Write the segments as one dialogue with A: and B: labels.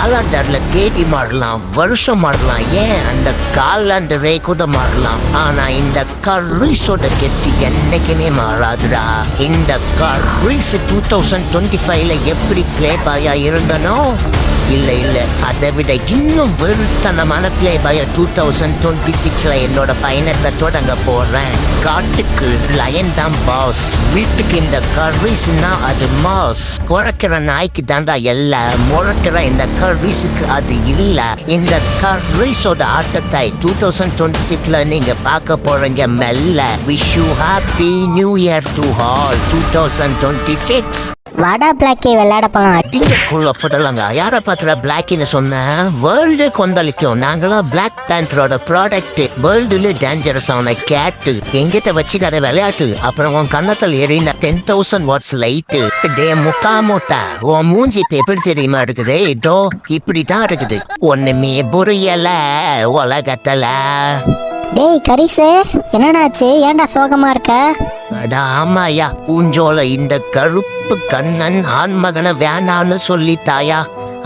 A: காலாண்டர்ல தேதி மாறலாம், வருஷம் மாறலாம், ஏன் அந்த காலாண்டரே கூட மாறலாம். ஆனா இந்த கர்ரீஸோட கெத்து என்னைக்குமே மாறாதுடா. இந்த கர்ரீஸ் 2025ல எப்படி பிளே பாயா இருந்தனோ, இல்ல அதை விட இன்னும் வெறுத்தனமான பிளே பாய 2026ல என்னோட பயணத்தை தொடங்க போறேன். காட்டுக்கு லயன் தான் பாஸ், வீட்டுக்கு இந்த கர்ரீஸ்னா அது மாஸ். குறைக்கிற நாய்க்கு தாண்டா எல்லாம், முறைக்கிற இந்த கர்ரீஸுக்கு அது இல்ல. இந்த கர்ரீஸோட ஆட்டத்தை 2026ல நீங்க பார்க்க போறீங்க மெல்ல. Wish you happy new year to all 2026.
B: வாடா பிளாக்கே விளையாட போலாம்.
A: அடிக்குள்ள போடலாங்க. யாரை பார்த்துட பிளாக்னு சொன்ன? வேர்ல்டு கொந்தளிக்கும். நாங்களாம் பிளாக் பேந்தரோட ப்ராடக்ட். வேர்ல்டுல டேஞ்சரஸான கேட்டு. எங்கிட்ட வச்சுக்காத விளையாட்டு. அப்புறம் உன் கண்ணத்தில் எரிந்த 10,000 வாட்ஸ் லைட்டு. டே முக்கா மூட்டா, உன் மூஞ்சி எப்படி தெரியுமா இருக்குது? இதோ இப்படிதான் இருக்குது. ஒண்ணுமே புரியல உலகத்துல.
B: டேய் கரிசு, என்னடாச்சு? ஏன்டா சோகமா இருக்க?
A: ஆமாயா, பூஞ்சோல இந்த கருப்பு கண்ணன் ஆண்மகனை வேணான்னு சொல்லித்தாயா.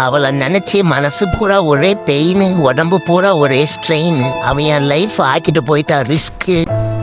A: அவளை நினைச்சு மனசு பூரா ஒரே பெயின், உடம்பு பூரா ஒரே ஸ்ட்ரெயின். அவன் என் லைஃப் ஆக்கிட்டு போயிட்டா ரிஸ்க்கு.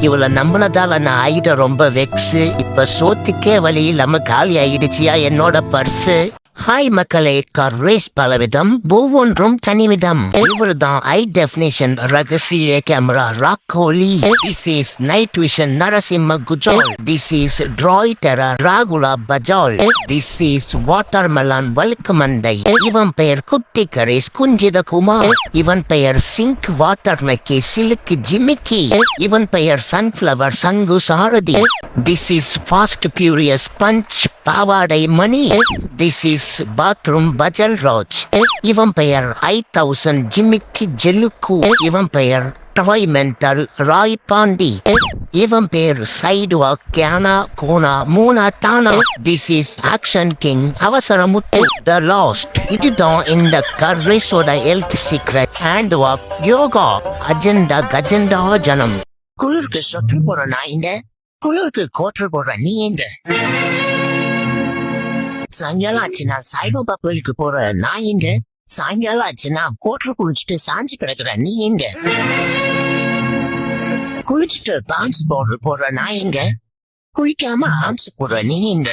A: இவளை நம்பினதால நான் ஆகிட்ட ரொம்ப வெக்ஸு. இப்ப சோத்துக்கே வழி இல்லாம காலி ஆகிடுச்சியா என்னோட பர்ஸு. ஹாய் மக்களே, கர்ரீஸ் பலவிதம், ஒவ்வொன்றும் தனிவிதம். இவருதான் ஹை டெஃபினிஷன் ரகசிய கேமரா ராக்கோலி. This is night vision Narasimha குஜால். திஸ் இஸ் ட்ராய் டெரர் ராகுலா பஜால். திஸ் இஸ் வாட்டர்மெலன் வழுக்குமண்டை. இவன் பெயர் குட்டி கரேஸ் குஞ்சித குமார். இவன் பெயர் சிங்க் வாட்டர் மெக்கி சிலுக்கு ஜிமிக்கி. இவன் பெயர் sunflower Sangu Sarathi. This is fast furious punch பாவாடை மணி. திஸ் இஸ் பாத்ரூம் பஜல் ராஜ். இவன் பெயர் 5000 ஜிமிக்கி ஜெலுக்கு. இவன் பெயர் டாய் மென்டல் ராய் பாண்டி. இவன் பேர் சைடுவா கேனா கோனா மூனா தானா. This is action king Avasaramuthu the last. இதுதான் இந்த கர்ரீஸோட health secret. Hand walk, yoga, அஜெண்டா கஜெண்டா ஜனம். குளிருக்கு சொற்று போற நான் இங்க, குளிருக்கு கோற்று போற நீ எங்க? சாயங்காலம் ஆச்சுன்னா சாய்பாபா கோயிலுக்கு போற நான் எங்க? சாயங்காலம் ஆச்சுன்னா கோற்று குளிச்சுட்டு சாஞ்சு கிடக்குற நீ எங்க? குளிச்சுட்டு டான்ஸ் பவுடர் போற நான் எங்க? குளிக்காம ஆன்ஸ் போற நீ எங்க?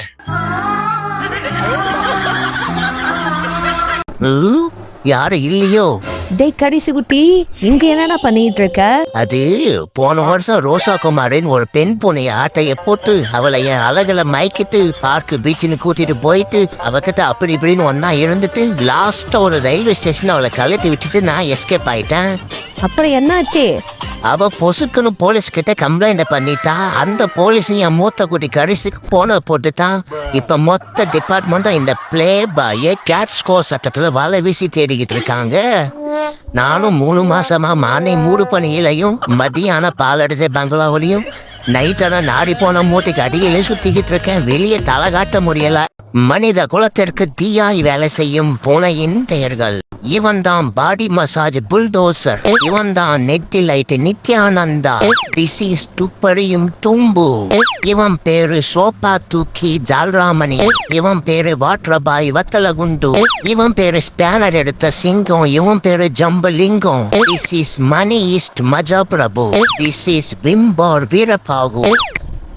A: யாரு இல்லையோ?
C: டேய் கரிசு குட்டி, இங்க என்னடா பண்ணிட்டு இருக்க?
A: அது போன வருஷம் ரோசா குமாரின் ஒரு பெண் பூனைய ஆட்டைய போட்டு அவளை என் அழகுல மயக்கிட்டு பார்க்கு பீச்சுன்னு கூட்டிட்டு போயிட்டு அவகிட்ட அப்படி இப்படின்னு ஒன்னா இருந்துட்டு லாஸ்டா ஒரு ரயில்வே ஸ்டேஷன் அவளை கழட்டி விட்டுட்டு நான் எஸ்கேப் ஆயிட்டேன்.
C: அப்புறம் என்னாச்சு?
A: அவ பொசுக்குன்னு போலீஸ் கிட்ட கம்ப்ளைண்ட் பண்ணிட்டா. அந்த போலீஸ் என் மூத்த குட்டி கரிசுக்கு போன போட்டுட்டான். இப்ப மொத்த டிபார்ட்மெண்ட்டும் இந்த பிளே பாய கேட் ஸ்கோர் சட்டத்துல வலை வீசி தேடிக்கிட்டு இருக்காங்க. நானும் 3 மாசமா மானை மூடு பணியிலையும் மதியான பாலடைஞ்ச பங்களாவிலையும் நைட்டான நாரி போன மூட்டைக்கு அடியிலே சுத்திக்கிட்டு இருக்கேன். வெளியே தலை காட்ட முடியல. மனித குலத்திற்கு தீயாய் வேலை செய்யும் பூனையின் பெயர்கள். இவன் தான் பாடி மசாஜ் புல்டோசர். இவன் தான் நெட்டி லைட் நித்யானந்தா. டிசீஸ் துப்பறியும் தும்பு. இவன் பேரு சோப்பா தூக்கி ஜால்ராமணி. இவன் பேரு வாட்ரபாய் வத்தலகுண்டு. இவன் பேரு ஸ்பேனர் எடுத்த சிங்கம். இவன் பேரு Jambalingam. This is Mani east மஜா Prabhu. This is Vim bar Veerabahu.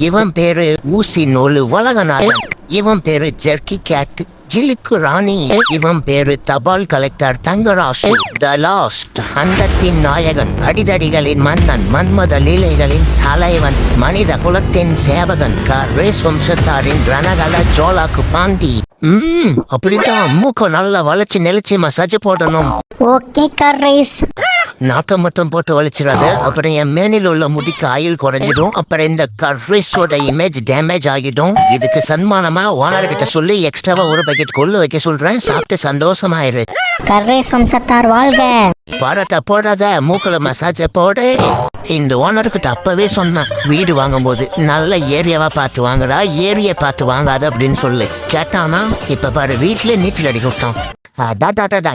A: இவன் பேரு ஊசி நூலு உலகநாதன். இவன் பேரு ஜெர்கி கேட் ஜிலுக்கு ராணி. இவன் பேரு தபால் கலெக்டர் தங்கராசு த லாஸ்ட். அந்தத்தின் நாயகன், அடிதடிகளின் மன்னன், மன்மத லீலைகளின் தலைவன், மனித குலத்தின் சேவகன், கர்ரீஸ் வம்சத்தாரின் ரணகல ஜோலாக்கு பாண்டி. அப்படித்தான் மூக்க நல்லா வளைச்சு நெளிச்சு மசாஜ் போடணும்.
B: ஓகே கர்ரீஸ்.
A: நாக்கம் மட்டும் போட்டு வலிச்சிடாது. அப்புறம் என் மேனில் உள்ள முடிக்கு ஆயில் குறைஞ்சிடும். அப்புறம் இந்த கர்ரீஸோட இமேஜ் டேமேஜ் ஆகிடும். இதுக்கு சன்மானமா ஓனர் கிட்ட சொல்லி எக்ஸ்ட்ராவா ஒரு பக்கெட் கொள்ளு வைக்க சொல்றேன். சாப்பிட்டு சந்தோஷமாயிரு.
B: கர்ரீஸ் வம்சத்தார் வாழ்க.
A: பரட்ட போடாத மூக்குல மசாஜ போடு. இந்த ஓனர்கிட்ட அப்பவே சொன்னேன், வீடு வாங்கும்போது நல்ல ஏரியாவா பார்த்து வாங்குறா, ஏரியா பார்த்து வாங்காத அப்படின்னு சொல்லு. கேட்டானா இப்ப பாரு வீட்டுல நீச்சல் அடிக்க விட்டான்.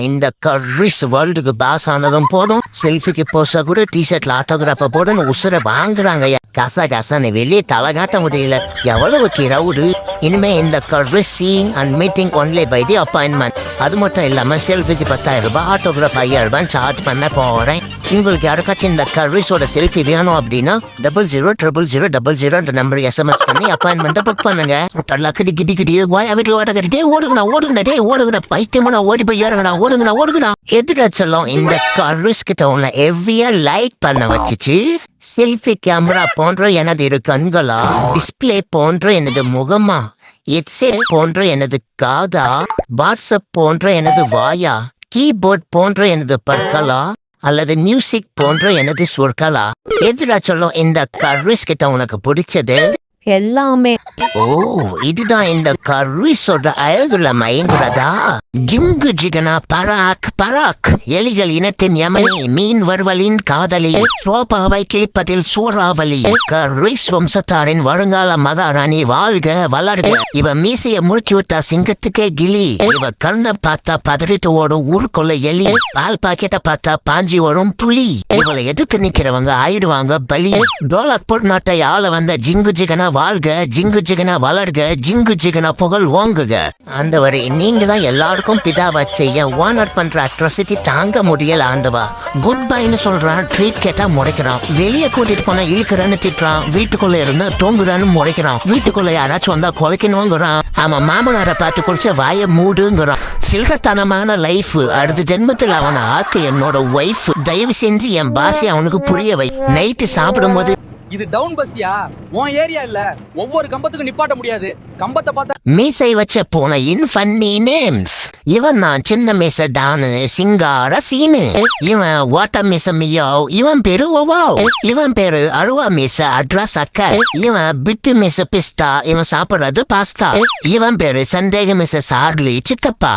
A: இந்த கர்ரிஸ் வேர்ல்டுக்கு பாஸ் ஆனதும் போதும், செல்ஃபிக்கு போஸ்டா கூட டிஷர்ட்ல ஆட்டோகிராஃப போடுன்னு உசுர வாங்குறாங்க. கசான்னு வெளியே தலை காட்ட முடியல. எவ்வளவு கிரவுடு. இனிமே இந்த curries seeing and meeting only by the appointment. அது மட்டும் இல்லாம செல்ஃபிக்கு 10,000 ரூபாய், ஆட்டோகிராஃப் 5,000 ரூபாய் சார்ஜ் பண்ண போறேன். உங்களுக்கு யாருக்காச்சும் இந்த கர்ரிஸோட செல்ஃபி வேணும் அப்படின்னா 000000 நம்பர் SMS பண்ணி அப்பாயின்மெண்ட் புக் பண்ணுங்க. கிடி கிடி கிடி வீட்டுல ஓடகட்டே ஓடுங்கடா பைத்தியமான ஓடி போய் ஓடுங்கடா. எதிராச்சலும் இந்த கர்ரிஸ் கிட்ட உள்ள எவ்வியா லைக் பண்ண வச்சுச்சு. செல்ஃபி கேமரா போன்ற எனது இரு கண்களா, டிஸ்பிளே போன்ற எனது முகமா, ஹெட்செட் போன்ற எனது காதா, வாட்ஸ்அப் போன்ற எனது வாயா, கீபோர்ட் போன்ற எனது பற்களா, அல்லது மியூசிக் போன்ற எனது சொற்களா? எதிராச்சலும் இந்த கர்ரிஸ் கிட்ட உனக்கு பிடிச்சது
C: எல்லாமே.
A: ஓ, இதுதான் இந்த கர்ரிஸோட அழகுல மயங்குறதா? ஜிங்கு ஜிகனா பராக் எலிகள் இனத்தின் யமனி, மீன் வறுவலின் காதலி, சோபாவை கிழிப்பதில் சூறாவளி, கர்ரிஸ் வம்சத்தாரின் வருங்கால மகாராணி வாழ்க வளர்க. இவ மீசைய முறுக்கி விட்டா சிங்கத்துக்கே கிளி, இவ கண்ணை பார்த்தா பதறிட்டு ஓடும் ஊருக்குள்ள எலி, பால் பாக்கெட்ட பார்த்தா பாஞ்சி வரும் புலி. இவளை எதிர்த்து நிக்கிறவங்க ஆயிடுவாங்க பலி. டோலாக் போர் நாட்டை ஆள வந்த ஜிங்கு ஜிகனா வாழ்க, ஜிங்கு ஜிகனா வளர்க, ஜிங்கு ஜிகனா புகழ் ஓங்குக. ஆண்டவரே, நீங்க தான் எல்லாருக்கும் பிதாவா செய்ய. ஓனர் பண்ற அட்ராசிட்டி தாங்க முடியல ஆண்டவா. குட் பைன்னு சொல்றான், ட்ரீட் கேட்டா முறைக்கிறான். வெளியே கூட்டிட்டு போனா இழுக்கிறன்னு திட்டுறான், வீட்டுக்குள்ள இருந்தா தூங்குறான்னு முறைக்கிறான். வீட்டுக்குள்ள யாராச்சும் வந்தா குலைக்கணுங்கிறான். அவன் மாமனாரை பார்த்து குளிச்ச வாய மூடுங்கிறான். சில்கத்தனமான லைஃப். அடுத்த ஜென்மத்தில் அவனை ஆக்கு என்னோட ஒய்ஃப். தயவு செஞ்சு என் பாஷை அவனுக்கு புரிய வை. நைட்டு சாப்பிடும் போது
D: இது டவுன் பஸ்யா, உன் ஏரியா இல்ல. ஒவ்வொரு கம்பத்துக்கும் நிப்பாட்ட முடியாது. கம்பத்தை பார்த்தா
A: மீசை வச்ச போன ஃபன்னி நேம்ஸ். இவன் நான் சின்ன மீச டானு, சிங்கார சீனு. இவன் வாட்ட மீச மியோ, இவன் பேரு ஓவாவ். இவன் பேரு அருவா மீச அட்ரஸ் அக்க. இவன் பிட்டு மீச பிஸ்தா, இவன் சாப்பிடுறது பாஸ்தா. இவன் பேரு சந்தேக மீச சார்லி சித்தப்பா.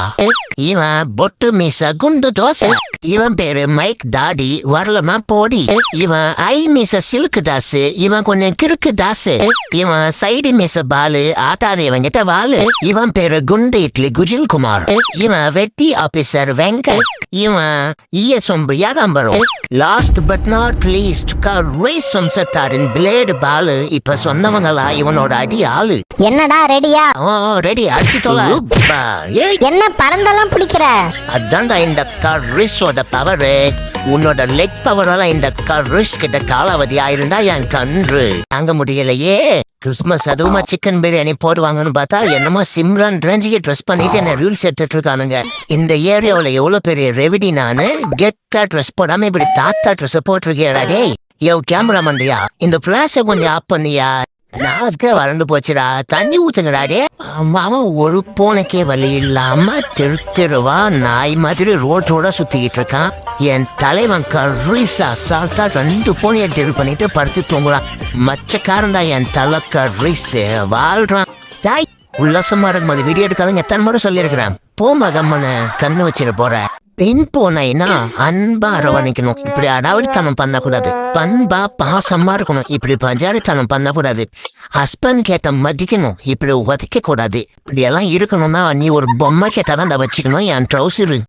A: இவன் பொட்டு மீச குண்டு தோசை. இவன் பேரு மைக் தாடி வரலமா போடி. இவன் ஐ மீச சில்க் தாசு, இவன் கொஞ்சம் கிறுக்கு தாசு. இவன் சைடு மீச பாலு, ஆட்டாதேவங்கிட்ட வாலு. இவன் பேரு குண்டு இட்லி குஜில் குமார். இவன் வெட்டி ஆபீசர் வெங்கட். இவன் சொம்பு Yagambaram. Last but not least curries வம்சத்தாரின் பிளேடு பாலு. இப்ப சொன்னவங்களா இவனோட அடி ஆளு.
B: என்னடா ரெடியா?
A: ரெடி, அடிச்சு தொலை.
B: என்ன பறந்தெல்லாம் பிடிக்கிற?
A: அதான்டா இந்த கர்ரிஸோட பவரு. உன்னோட லெக் பவரால இந்த கர்ரிஸ் கிட்ட காலாவதி ஆயிருந்தா என் கன்று தாங்க முடியலையே. கிறிஸ்துமஸ் அதுவுமா சிக்கன் பிரியாணி போடுவாங்கன்னு பார்த்தா என்னமோ சிம்ரன் ரேஞ்சுக்கு ட்ரெஸ் பண்ணிட்டு என்ன ரூல்ஸ் எடுத்துட்டு இருக்கானுங்க. இந்த ஏரியாவில் எவ்வளவு பெரிய ரெவிடி நானு. கெத்தா ட்ரெஸ் போடாம இப்படி தாத்தா ட்ரெஸ் போட்டிருக்கேடா. டேய் கேமரா மண்டியா, இந்த பிளாஷ கொஞ்சம் ஆப் பண்ணியா. நாக்கு வறண்டு போச்சுடா, தண்ணி ஊத்துங்கடா. டே அவன் ஒரு பூனைக்கே வழி இல்லாம திருவா நாய் மாதிரி ரோட்டோட சுத்திக்கிட்டு இருக்கான். என் தலைவன் கர்ரிஸ் அசால்ட்டா 2 பூனையை தெரு பண்ணிட்டு படுத்து தூங்குறான். மச்சக்காரன்டா என் தலை கர்ரிஸ் வாழ்றான். தாய் உல்லாசமா இருக்கும்போது வீடியோ எடுக்காதுங்க எத்தனை முறை சொல்லியிருக்கிறேன். போமா கம்மனு கண்ணு வச்சிட போற. பெண் போனைனா அன்பா அரவணைக்கணும். இப்படி அடாவடித்தனம் பண்ணக்கூடாது. பண்பா பாசமா இருக்கணும். இப்படி பஞ்சாரித்தனம் பண்ணக்கூடாது. ஹஸ்பண்ட் கேட்ட மதிக்கணும். இப்படி உதைக்க கூடாது. இப்படி எல்லாம் இருக்கணும்னா நீ ஒரு பொம்மை கேட்டாதான் வச்சுக்கணும். என் ட்ரௌசரு